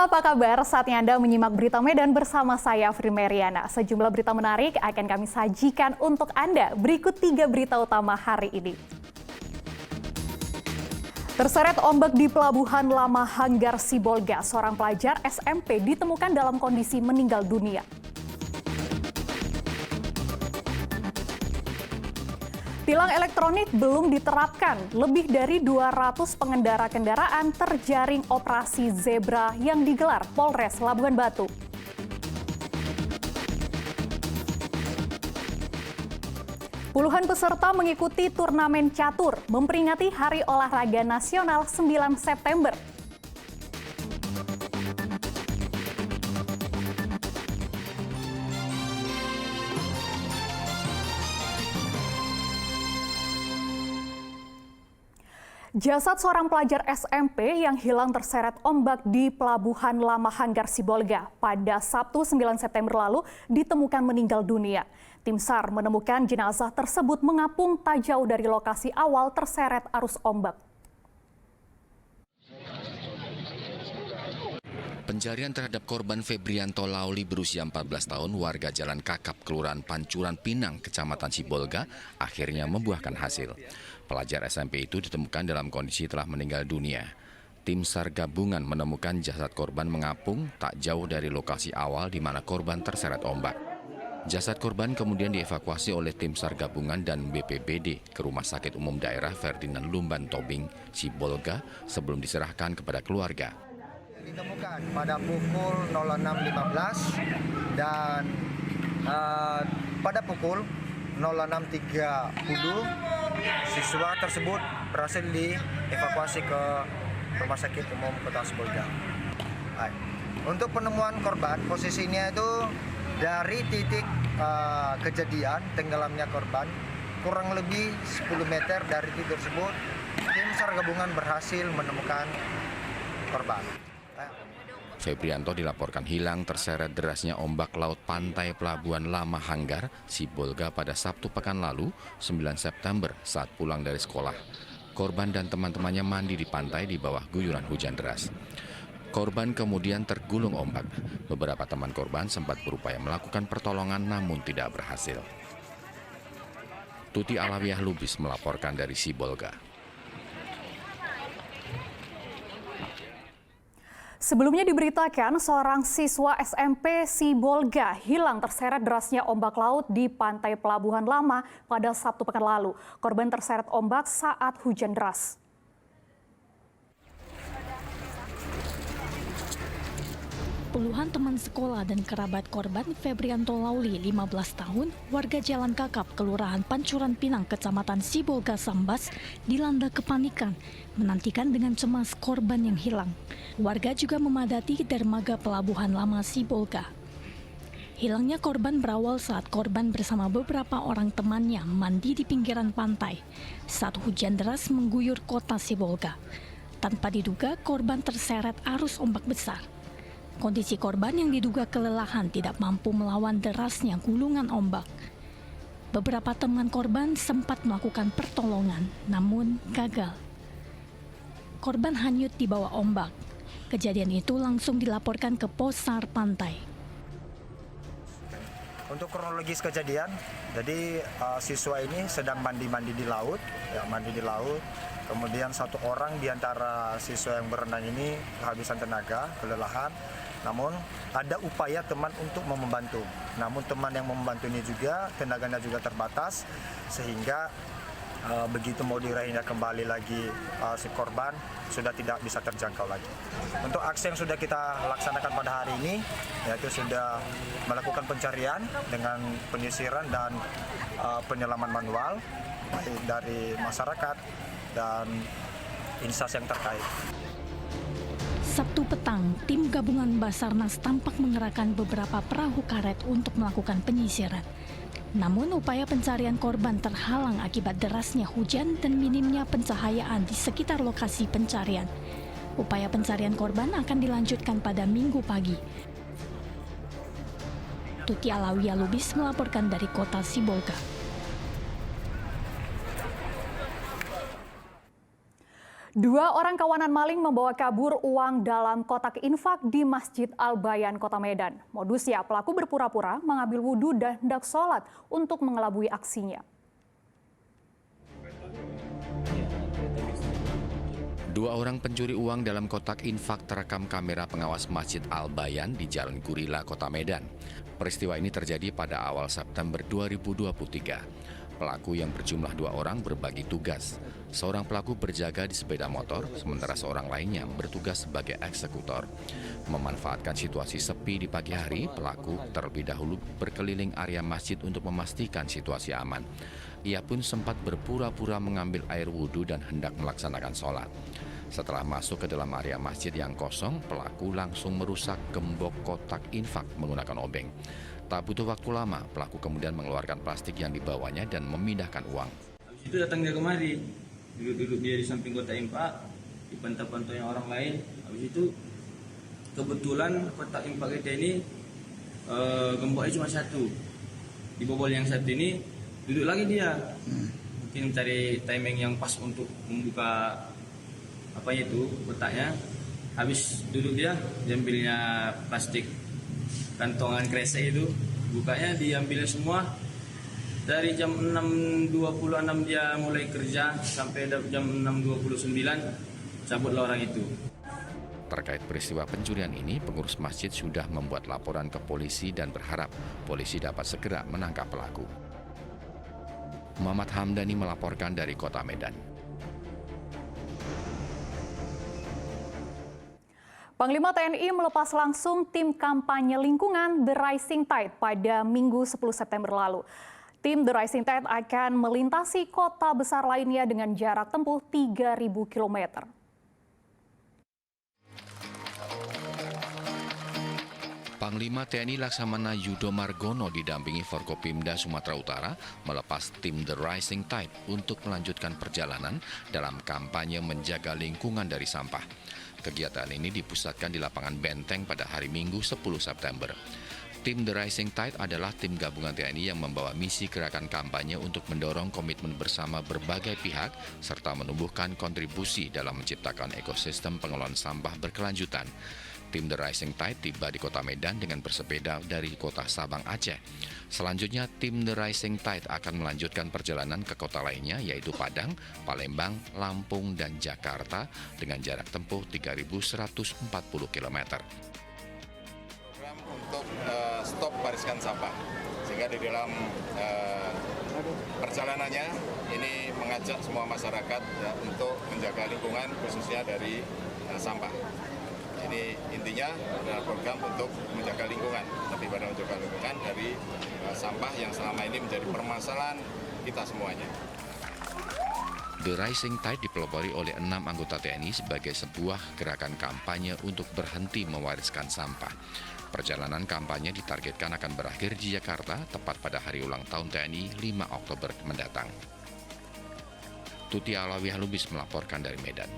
apa kabar? Saatnya Anda menyimak Berita Medan bersama saya, Fri Meriana. Sejumlah berita menarik akan kami sajikan untuk Anda. Berikut 3 berita utama hari ini. Terseret ombak di Pelabuhan Lama Hanggar Sibolga, seorang pelajar SMP ditemukan dalam kondisi meninggal dunia. Tilang elektronik belum diterapkan. Lebih dari 200 pengendara kendaraan terjaring operasi zebra yang digelar Polres Labuhan Batu. Puluhan peserta mengikuti turnamen catur memperingati Hari Olahraga Nasional 9 September. Jasad seorang pelajar SMP yang hilang terseret ombak di Pelabuhan Lama Hanggar Sibolga pada Sabtu 9 September lalu ditemukan meninggal dunia. Tim SAR menemukan jenazah tersebut mengapung tak jauh dari lokasi awal terseret arus ombak. Pencarian terhadap korban Febrianto Lauli berusia 14 tahun warga Jalan Kakap, Kelurahan Pancuran Pinang, Kecamatan Sibolga, akhirnya membuahkan hasil. Pelajar SMP itu ditemukan dalam kondisi telah meninggal dunia. Tim SAR gabungan menemukan jasad korban mengapung tak jauh dari lokasi awal di mana korban terseret ombak. Jasad korban kemudian dievakuasi oleh tim SAR gabungan dan BPBD ke Rumah Sakit Umum Daerah Ferdinand Lumban Tobing, Sibolga sebelum diserahkan kepada keluarga. Ditemukan pada pukul 06.15 dan pada pukul 06.30 siswa tersebut berhasil dievakuasi ke Rumah Sakit Umum Kota Sibolga. Untuk penemuan korban, posisinya itu dari titik kejadian tenggelamnya korban kurang lebih 10 meter dari titik tersebut, tim SAR gabungan berhasil menemukan korban. Febrianto dilaporkan hilang terseret derasnya ombak laut pantai Pelabuhan Lama Hanggar, Sibolga pada Sabtu pekan lalu, 9 September saat pulang dari sekolah. Korban dan teman-temannya mandi di pantai di bawah guyuran hujan deras. Korban kemudian tergulung ombak. Beberapa teman korban sempat berupaya melakukan pertolongan namun tidak berhasil. Tuti Alawiyah Lubis melaporkan dari Sibolga. Sebelumnya diberitakan seorang siswa SMP Sibolga hilang terseret derasnya ombak laut di pantai Pelabuhan Lama pada Sabtu pekan lalu. Korban terseret ombak saat hujan deras. Puluhan teman sekolah dan kerabat korban Febrianto Lauli, 15 tahun, warga Jalan Kakap, Kelurahan Pancuran Pinang, Kecamatan Sibolga, Sambas, dilanda kepanikan, menantikan dengan cemas korban yang hilang. Warga juga memadati dermaga Pelabuhan Lama Sibolga. Hilangnya korban berawal saat korban bersama beberapa orang temannya mandi di pinggiran pantai saat hujan deras mengguyur kota Sibolga. Tanpa diduga, korban terseret arus ombak besar. Kondisi korban yang diduga kelelahan tidak mampu melawan derasnya gulungan ombak. Beberapa teman korban sempat melakukan pertolongan, namun gagal. Korban hanyut di bawah ombak. Kejadian itu langsung dilaporkan ke Pos SAR Pantai. Untuk kronologis kejadian, jadi siswa ini sedang mandi di laut. Kemudian satu orang di antara siswa yang berenang ini kehabisan tenaga, kelelahan. Namun ada upaya teman untuk membantu. Namun teman yang membantu ini juga tenaganya juga terbatas, sehingga begitu mau diraihnya kembali lagi si korban sudah tidak bisa terjangkau lagi. Untuk aksi yang sudah kita laksanakan pada hari ini, yaitu sudah melakukan pencarian dengan penyisiran dan penyelaman manual baik dari masyarakat dan instansi yang terkait. Sabtu petang, tim gabungan Basarnas tampak mengerahkan beberapa perahu karet untuk melakukan penyisiran. Namun upaya pencarian korban terhalang akibat derasnya hujan dan minimnya pencahayaan di sekitar lokasi pencarian. Upaya pencarian korban akan dilanjutkan pada Minggu pagi. Tuti Alawiyah Lubis melaporkan dari kota Sibolga. Dua orang kawanan maling membawa kabur uang dalam kotak infak di Masjid Al-Bayan, Kota Medan. Modusnya, pelaku berpura-pura mengambil wudhu dan hendak sholat untuk mengelabui aksinya. Dua orang pencuri uang dalam kotak infak terekam kamera pengawas Masjid Al-Bayan di Jalan Gurila, Kota Medan. Peristiwa ini terjadi pada awal September 2023. Pelaku yang berjumlah dua orang berbagi tugas. Seorang pelaku berjaga di sepeda motor, sementara seorang lainnya bertugas sebagai eksekutor. Memanfaatkan situasi sepi di pagi hari, pelaku terlebih dahulu berkeliling area masjid untuk memastikan situasi aman. Ia pun sempat berpura-pura mengambil air wudhu dan hendak melaksanakan sholat. Setelah masuk ke dalam area masjid yang kosong, pelaku langsung merusak gembok kotak infak menggunakan obeng. Tak butuh waktu lama, pelaku kemudian mengeluarkan plastik yang dibawanya dan memindahkan uang. Habis itu datang dia kemari, duduk-duduk dia di samping kotak infak, dipantau-pantaunya orang lain. Habis itu kebetulan kotak infak kita ini gemboknya cuma satu. Di bobol yang satu ini duduk lagi dia, mungkin mencari timing yang pas untuk membuka kotaknya. Habis duduk dia, diambilnya plastik kantongan kresek itu, bukanya diambilnya semua. Dari jam 6.26 dia mulai kerja sampai jam 6.29 cabutlah orang itu. Terkait peristiwa pencurian ini, pengurus masjid sudah membuat laporan ke polisi dan berharap polisi dapat segera menangkap pelaku. Muhammad Hamdani melaporkan dari Kota Medan. Panglima TNI melepas langsung tim kampanye lingkungan The Rising Tide pada Minggu 10 September lalu. Tim The Rising Tide akan melintasi kota besar lainnya dengan jarak tempuh 3.000 km. Panglima TNI Laksamana Yudo Margono didampingi Forkopimda Sumatera Utara melepas tim The Rising Tide untuk melanjutkan perjalanan dalam kampanye menjaga lingkungan dari sampah. Kegiatan ini dipusatkan di lapangan Benteng pada hari Minggu 10 September. Tim The Rising Tide adalah tim gabungan TNI yang membawa misi gerakan kampanye untuk mendorong komitmen bersama berbagai pihak serta menumbuhkan kontribusi dalam menciptakan ekosistem pengelolaan sampah berkelanjutan. Tim The Rising Tide tiba di Kota Medan dengan bersepeda dari Kota Sabang, Aceh. Selanjutnya, tim The Rising Tide akan melanjutkan perjalanan ke kota lainnya yaitu Padang, Palembang, Lampung, dan Jakarta dengan jarak tempuh 3.140 km. Program untuk stop bariskan sampah, sehingga di dalam perjalanannya ini mengajak semua masyarakat untuk menjaga lingkungan khususnya dari sampah. Ini intinya adalah program untuk menjaga lingkungan, lebih pada menjaga lingkungan dari sampah yang selama ini menjadi permasalahan kita semuanya. The Rising Tide dipelopori oleh 6 anggota TNI sebagai sebuah gerakan kampanye untuk berhenti mewariskan sampah. Perjalanan kampanye ditargetkan akan berakhir di Jakarta tepat pada hari ulang tahun TNI 5 Oktober mendatang. Tuti Alawi Halubis melaporkan dari Medan.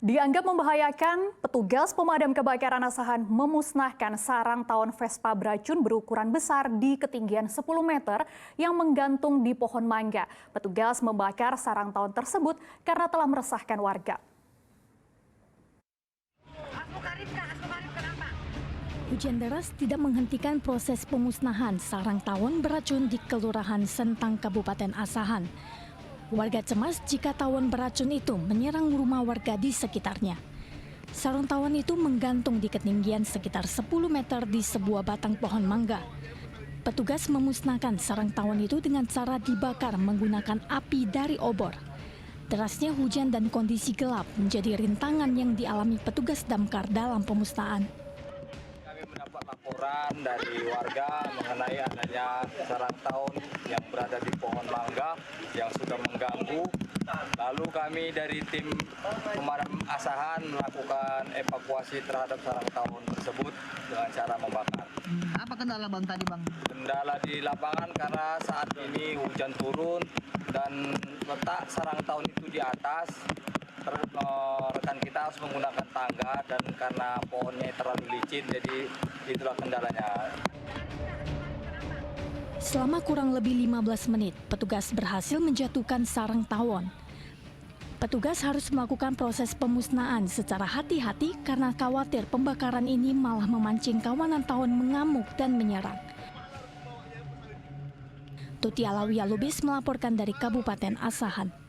Dianggap membahayakan, petugas pemadam kebakaran Asahan memusnahkan sarang tawon Vespa beracun berukuran besar di ketinggian 10 meter yang menggantung di pohon mangga. Petugas membakar sarang tawon tersebut karena telah meresahkan warga. Hujan deras tidak menghentikan proses pemusnahan sarang tawon beracun di Kelurahan Sentang, Kabupaten Asahan. Warga cemas jika tawon beracun itu menyerang rumah warga di sekitarnya. Sarang tawon itu menggantung di ketinggian sekitar 10 meter di sebuah batang pohon mangga. Petugas memusnahkan sarang tawon itu dengan cara dibakar menggunakan api dari obor. Derasnya hujan dan kondisi gelap menjadi rintangan yang dialami petugas damkar dalam pemusnahan. Mendapat laporan dari warga mengenai adanya sarang tawon yang berada di pohon mangga yang sudah mengganggu. Lalu kami dari tim pemadam Asahan melakukan evakuasi terhadap sarang tawon tersebut dengan cara membakar. Apa kendala Bang tadi Bang? Kendala di lapangan karena saat ini hujan turun dan letak sarang tawon itu di atas. Rekan kita harus menggunakan tangga dan karena pohonnya terlalu licin, jadi itulah kendalanya. Selama kurang lebih 15 menit, petugas berhasil menjatuhkan sarang tawon. Petugas harus melakukan proses pemusnahan secara hati-hati karena khawatir pembakaran ini malah memancing kawanan tawon mengamuk dan menyerang. Tuti Alawiyah Lubis melaporkan dari Kabupaten Asahan.